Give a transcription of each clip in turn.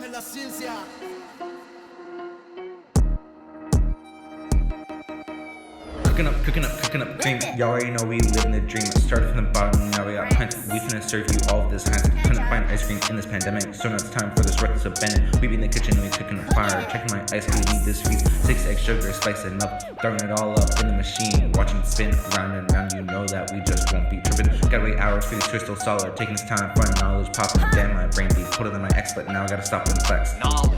en la ciencia. Cooking up cream. Y'all already know we live in the dream. Started from the bottom, now we got pints. We finna serve you all of this Heinz. Couldn't find ice cream in this pandemic, so now it's time for this reckless abandon. We be in the kitchen, we cooking up fire. Checking my ice cream, need this sweet. 6 egg sugar, spicing up. Throwing it all up in the machine. Watching it spin round and round, you know that we just won't be trippin'. Gotta wait hours for these crystal solid. Taking this time, fun knowledge, poppin'. Damn, my brain be colder than my ex, but now I gotta stop and flex.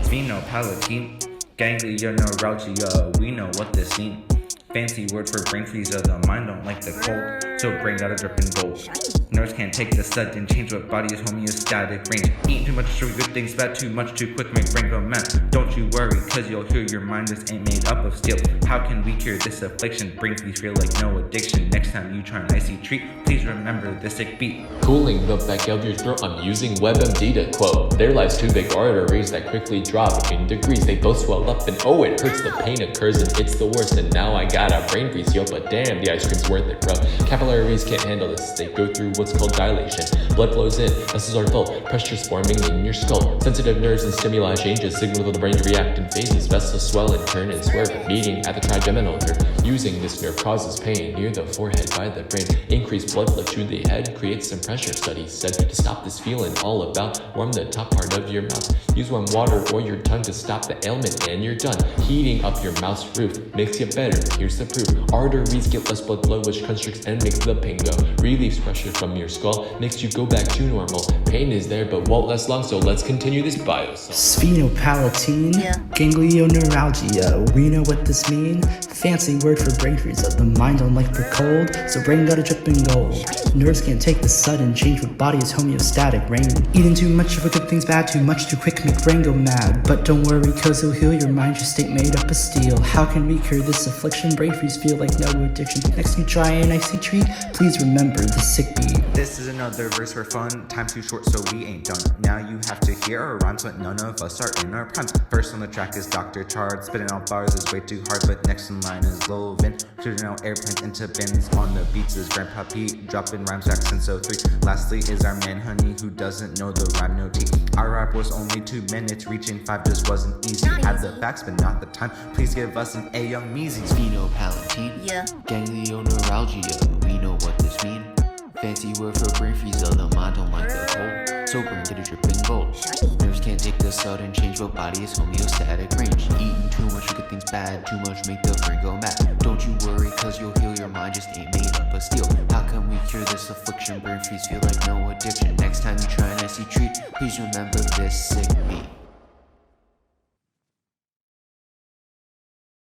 Vino, palatine, ganglia, neuralgia. We know what this mean. Fancy word for brain freezer, the mind don't like the cold, so brain gotta drip in gold. Nerves can't take the sudden change, but body is homeostatic range. Eating too much sugar, good things bad, too much too quick, make brain go mad. Don't you worry, cause you'll hear your mind just ain't made up of steel. How can we cure this affliction? Brain freeze feel like no addiction. Next time you try an icy treat, please remember the sick beat. Cooling the back of your throat, I'm using WebMD to quote. Their life's too big arteries that quickly drop in degrees. They both swell up and oh, it hurts, the pain occurs and it's the worst. And now I got a brain freeze, yo, but damn, the ice cream's worth it, bro. Capillaries can't handle this, they go through what's called dilation. Blood flows in, muscles are full, pressure's forming in your skull. Sensitive nerves and stimuli changes, signal to the brain to react in phases. Vessels swell and turn and swerve, meeting at the trigeminal nerve. Using this nerve causes pain near the forehead by the brain. Increased blood flow to the head creates some pressure. Studies said to stop this feeling all about. Warm the top part of your mouth. Use warm water or your tongue to stop the ailment and you're done. Heating up your mouth's roof makes you better. Here's the proof. Arteries get less blood flow, which constricts and makes the pain go. Relieves pressure from your skull, makes you go back to normal. Pain is there but won't last long, so let's continue this biosol. Sphenopalatine, ganglioneuralgia. We know what this mean. Fancy word for brain freeze. The mind don't like the cold, so brain gotta drip in gold. Nerves can't take the sudden change, but body is homeostatic range. Eating too much of a good thing's bad, too much too quick make brain go mad. But don't worry, cause it'll heal your mind, your state made up of steel. How can we cure this affliction? Brain freeze feel like no addiction. Next you try an icy treat, please remember the sick beat. This is another verse for fun. Time too short, so we ain't done. Now you have to hear our rhymes, but none of us are in our primes. First on the track is Dr. Chard. Spitting out bars is way too hard, but next in line is livin. Shooting out airplanes into bins. On the beats is Grandpa Pete, dropping rhymes accents so 3. Lastly is our man Honey, who doesn't know the rhyme no T. Our rap was only 2 minutes, reaching 5 just wasn't easy. Had the facts, but not the time. Please give us an A, young Meezy. Sphenopalatine, ganglioneuralgia. We know what this mean. Fancy word for brain freeze, the mind don't like the cold, so brain get a drip in gold. Nerves can't take the sudden change, but body is homeostatic range. Eating too much, good things bad, too much make the brain go mad. Don't you worry, cause you'll heal your mind, just ain't made up of steel. How can we cure this affliction? Brain freeze feel like no addiction. Next time you try an icy treat, please remember this sick beat.